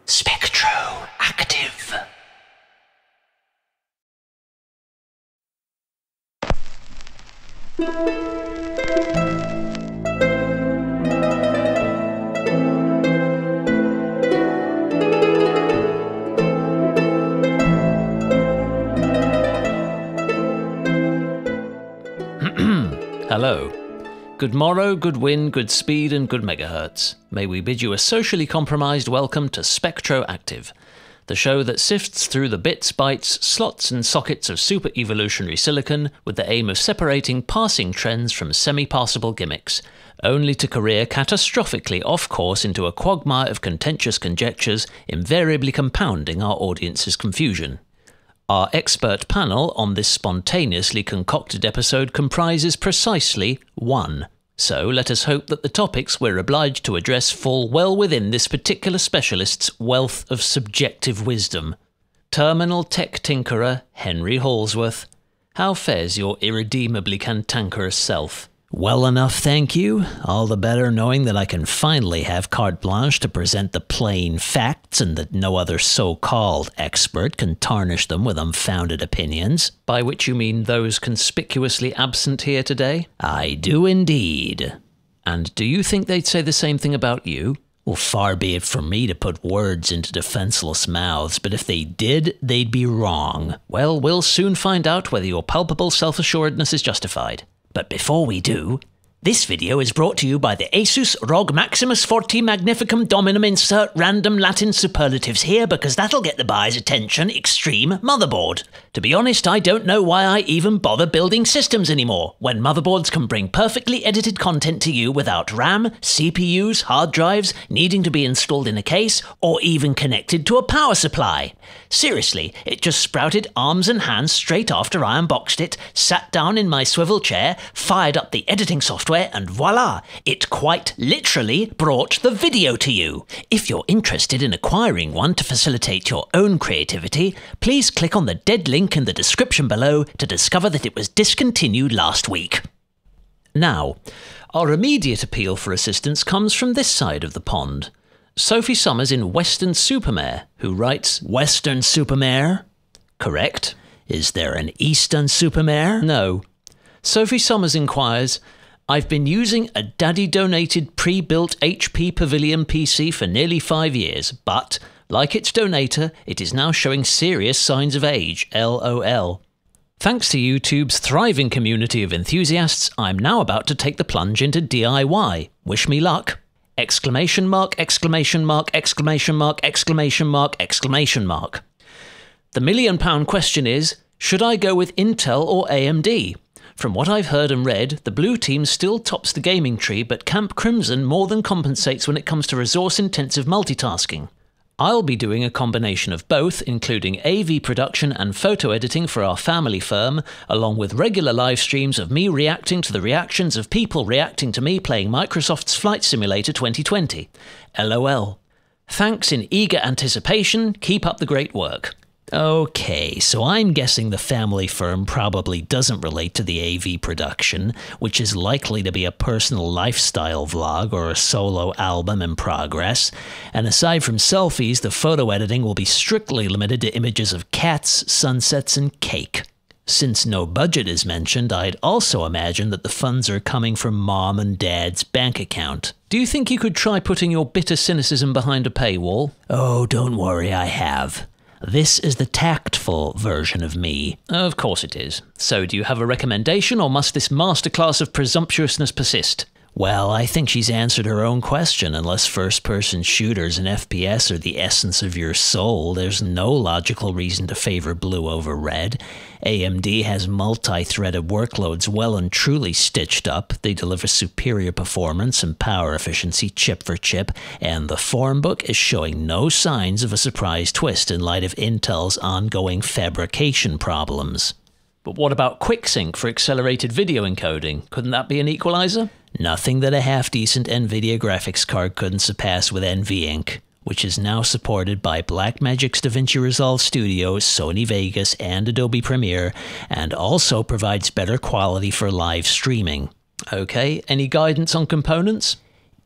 Spectroactive. Hello. Good morrow, good wind, good speed, and good megahertz. May we bid you a socially compromised welcome to Spectroactive, the show that sifts through the bits, bytes, slots, and sockets of super-evolutionary silicon with the aim of separating passing trends from semi-passable gimmicks, only to career catastrophically off course into a quagmire of contentious conjectures, invariably compounding our audience's confusion. Our expert panel on this spontaneously concocted episode comprises precisely one, so let us hope that the topics we're obliged to address fall well within this particular specialist's wealth of subjective wisdom. Terminal tech tinkerer Henry Halsworth, how fares your irredeemably cantankerous self? Well enough, thank you. All the better knowing that I can finally have carte blanche to present the plain facts and that no other so-called expert can tarnish them with unfounded opinions. By which you mean those conspicuously absent here today? I do indeed. And do you think they'd say the same thing about you? Well, far be it from me to put words into defenseless mouths, but if they did, they'd be wrong. Well, we'll soon find out whether your palpable self-assuredness is justified. But before we do, this video is brought to you by the Asus ROG Maximus Forte Magnificum Dominum Insert Random Latin Superlatives here because that'll get the buyer's attention extreme motherboard. To be honest, I don't know why I even bother building systems anymore, when motherboards can bring perfectly edited content to you without RAM, CPUs, hard drives, needing to be installed in a case, or even connected to a power supply. Seriously, it just sprouted arms and hands straight after I unboxed it, sat down in my swivel chair, fired up the editing software, and voila, it quite literally brought the video to you. If you're interested in acquiring one to facilitate your own creativity, please click on the dead link in the description below to discover that it was discontinued last week. Now, our immediate appeal for assistance comes from this side of the pond. Sophie Summers in Western Supermare, who writes, Western Supermare? Correct. Is there an Eastern Supermare? No. Sophie Summers inquires, I've been using a daddy-donated pre-built HP Pavilion PC for nearly 5 years, but, like its donator, it is now showing serious signs of age, LOL. Thanks to YouTube's thriving community of enthusiasts, I'm now about to take the plunge into DIY. Wish me luck. Exclamation mark, exclamation mark, exclamation mark, exclamation mark, exclamation mark. The £1,000,000 question is, should I go with Intel or AMD? From what I've heard and read, the blue team still tops the gaming tree, but Camp Crimson more than compensates when it comes to resource-intensive multitasking. I'll be doing a combination of both, including AV production and photo editing for our family firm, along with regular live streams of me reacting to the reactions of people reacting to me playing Microsoft's Flight Simulator 2020. LOL. Thanks in eager anticipation, keep up the great work. Okay, so I'm guessing the family firm probably doesn't relate to the AV production, which is likely to be a personal lifestyle vlog or a solo album in progress, and aside from selfies, the photo editing will be strictly limited to images of cats, sunsets, and cake. Since no budget is mentioned, I'd also imagine that the funds are coming from mom and dad's bank account. Do you think you could try putting your bitter cynicism behind a paywall? Oh, don't worry, I have. This is the tactful version of me. Of course it is. So do you have a recommendation, or must this masterclass of presumptuousness persist? Well, I think she's answered her own question. Unless first-person shooters and FPS are the essence of your soul, there's no logical reason to favor blue over red. AMD has multi-threaded workloads well and truly stitched up. They deliver superior performance and power efficiency chip for chip, and the form book is showing no signs of a surprise twist in light of Intel's ongoing fabrication problems. But what about QuickSync for accelerated video encoding? Couldn't that be an equalizer? Nothing that a half-decent NVIDIA graphics card couldn't surpass with NVINC. which is now supported by Blackmagic's DaVinci Resolve Studio, Sony Vegas, and Adobe Premiere, and also provides better quality for live streaming. Okay, any guidance on components?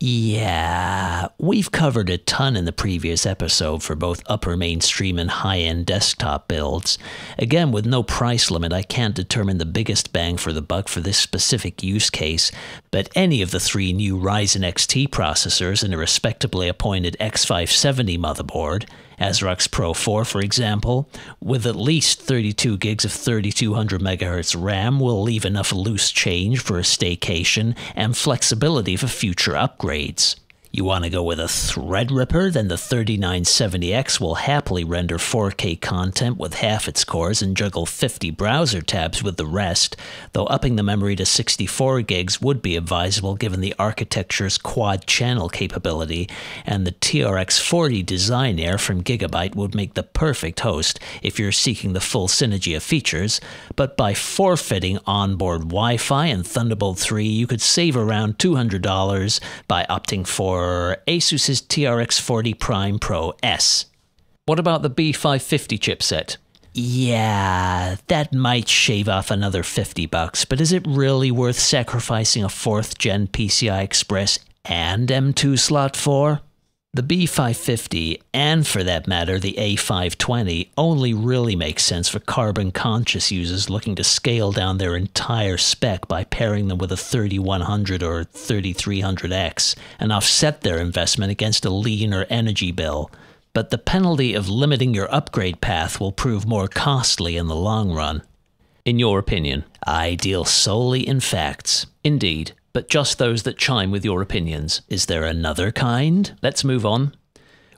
Yeah, we've covered a ton in the previous episode for both upper mainstream and high-end desktop builds. Again, with no price limit, I can't determine the biggest bang for the buck for this specific use case, but any of the 3 new Ryzen XT processors and a respectably appointed X570 motherboard, ASRock's Pro 4 for example, with at least 32 gigs of 3200 MHz RAM will leave enough loose change for a staycation and flexibility for future upgrades. You want to go with a Threadripper? Then the 3970X will happily render 4K content with half its cores and juggle 50 browser tabs with the rest, though upping the memory to 64 gigs would be advisable given the architecture's quad-channel capability, and the TRX 40 Design Air from Gigabyte would make the perfect host if you're seeking the full synergy of features, but by forfeiting onboard Wi-Fi and Thunderbolt 3 you could save around $200 by opting for Asus's TRX 40 Prime Pro S. What about the B550 chipset? Yeah, that might shave off another $50, but is it really worth sacrificing a 4th gen PCI Express and M2 slot for? The B550, and for that matter the A520, only really makes sense for carbon-conscious users looking to scale down their entire spec by pairing them with a 3100 or 3300X and offset their investment against a leaner energy bill. But the penalty of limiting your upgrade path will prove more costly in the long run. In your opinion? I deal solely in facts. Indeed. But just those that chime with your opinions. Is there another kind? Let's move on.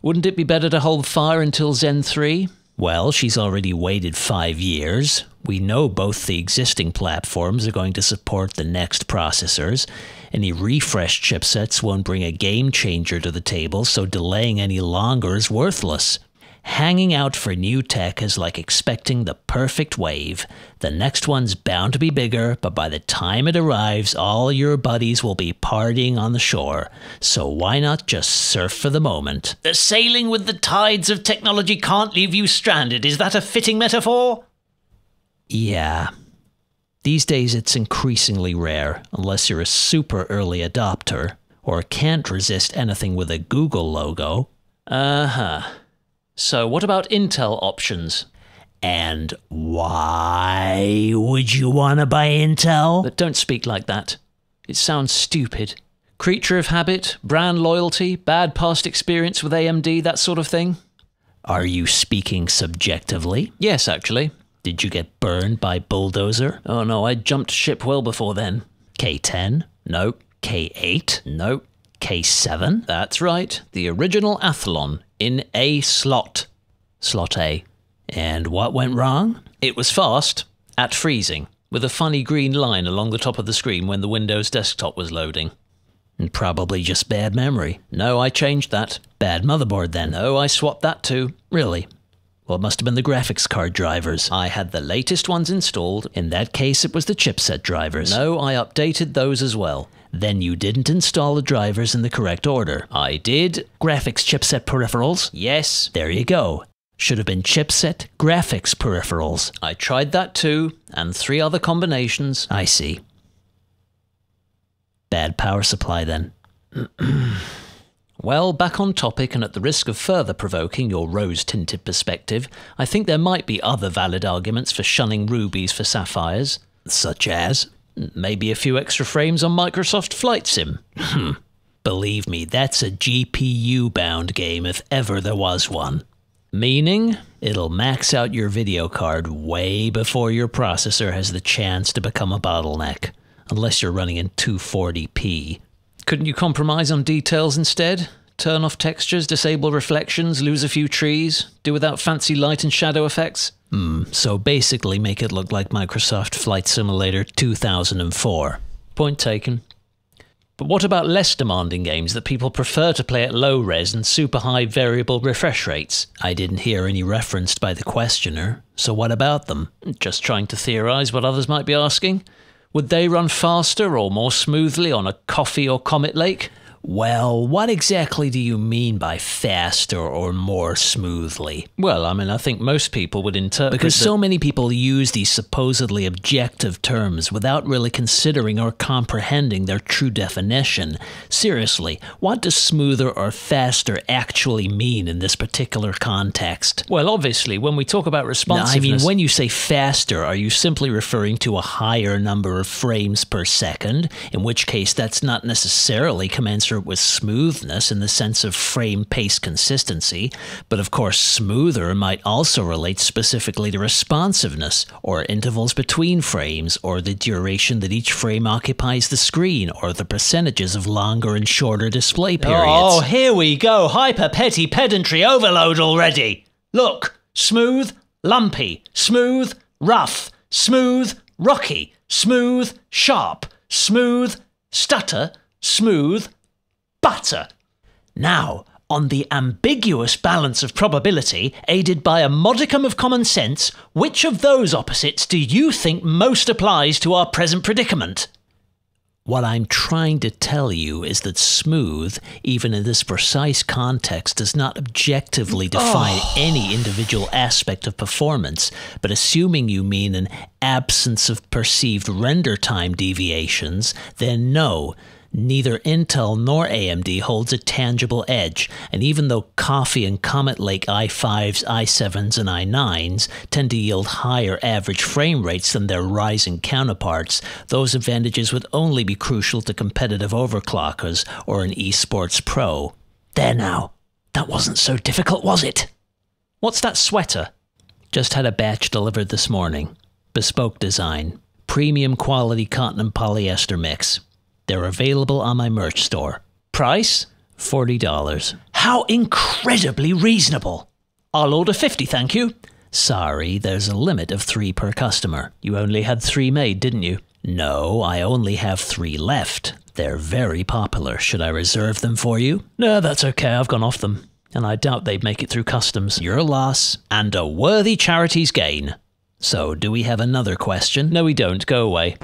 Wouldn't it be better to hold fire until Zen 3? Well, she's already waited 5 years. We know both the existing platforms are going to support the next processors. Any refreshed chipsets won't bring a game changer to the table, so delaying any longer is worthless. Hanging out for new tech is like expecting the perfect wave. The next one's bound to be bigger, but by the time it arrives, all your buddies will be partying on the shore. So why not just surf for the moment? The sailing with the tides of technology can't leave you stranded. Is that a fitting metaphor? Yeah. These days it's increasingly rare, unless you're a super early adopter, or can't resist anything with a Google logo. So what about Intel options? And why would you want to buy Intel? But don't speak like that. It sounds stupid. Creature of habit, brand loyalty, bad past experience with AMD, that sort of thing? Are you speaking subjectively? Yes, actually. Did you get burned by Bulldozer? Oh no, I jumped ship well before then. K10? Nope. K8? Nope. K7? That's right. The original Athlon in a slot. Slot A. And what went wrong? It was fast, at freezing, with a funny green line along the top of the screen when the Windows desktop was loading. And probably just bad memory. No, I changed that. Bad motherboard then. No, I swapped that too. Really? Well, it must have been the graphics card drivers. I had the latest ones installed. In that case, it was the chipset drivers. No, I updated those as well. Then you didn't install the drivers in the correct order. I did. Graphics chipset peripherals? Yes. There you go. Should have been chipset graphics peripherals. I tried that too, and 3 other combinations. I see. Bad power supply then. Well, back on topic and at the risk of further provoking your rose-tinted perspective, I think there might be other valid arguments for shunning rubies for sapphires. Such as? Maybe a few extra frames on Microsoft Flight Sim. Believe me, that's a GPU-bound game if ever there was one. Meaning, it'll max out your video card way before your processor has the chance to become a bottleneck, unless you're running in 240p. Couldn't you compromise on details instead? Turn off textures, disable reflections, lose a few trees, do without fancy light and shadow effects? So basically make it look like Microsoft Flight Simulator 2004. Point taken. But what about less demanding games that people prefer to play at low res and super high variable refresh rates? I didn't hear any referenced by the questioner, so what about them? Just trying to theorize what others might be asking. Would they run faster or more smoothly on a Coffee or Comet Lake? Well, what exactly do you mean by faster or more smoothly? Well, I mean, I think most people would interpret Because so many people use these supposedly objective terms without really considering or comprehending their true definition. Seriously, what does smoother or faster actually mean in this particular context? Well, obviously, when we talk about responsiveness... I mean, when you say faster, are you simply referring to a higher number of frames per second? In which case, that's not necessarily commensurate with smoothness in the sense of frame pace consistency, but of course smoother might also relate specifically to responsiveness, or intervals between frames, or the duration that each frame occupies the screen, or the percentages of longer and shorter display periods. Oh, here we go, hyper-petty pedantry overload already! Look, smooth, lumpy, smooth, rough, smooth, rocky, smooth, sharp, smooth, stutter, smooth, butter. Now, on the ambiguous balance of probability, aided by a modicum of common sense, which of those opposites do you think most applies to our present predicament? What I'm trying to tell you is that smooth, even in this precise context, does not objectively define any individual aspect of performance, but assuming you mean an absence of perceived render time deviations, then no. Neither Intel nor AMD holds a tangible edge, and even though Coffee and Comet Lake i5s, i7s, and i9s tend to yield higher average frame rates than their Ryzen counterparts, those advantages would only be crucial to competitive overclockers or an esports pro. There now, that wasn't so difficult, was it? What's that sweater? Just had a batch delivered this morning. Bespoke design. Premium quality cotton and polyester mix. They're available on my merch store. Price? $40. How incredibly reasonable. I'll order 50, thank you. Sorry, there's a limit of 3 per customer. You only had 3 made, didn't you? No, I only have 3 left. They're very popular. Should I reserve them for you? No, that's okay. I've gone off them. And I doubt they'd make it through customs. Your loss, and a worthy charity's gain. So, do we have another question? No, we don't. Go away.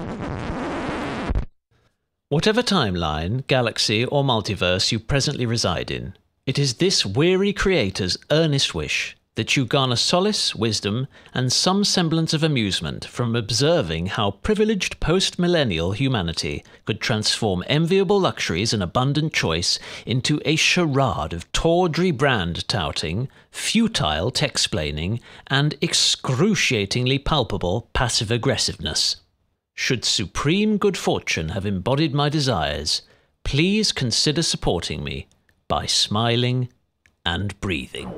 Whatever timeline, galaxy, or multiverse you presently reside in, it is this weary creator's earnest wish that you garner solace, wisdom, and some semblance of amusement from observing how privileged post-millennial humanity could transform enviable luxuries and abundant choice into a charade of tawdry brand touting, futile text-splaining, and excruciatingly palpable passive-aggressiveness. Should supreme good fortune have embodied my desires, please consider supporting me by smiling and breathing.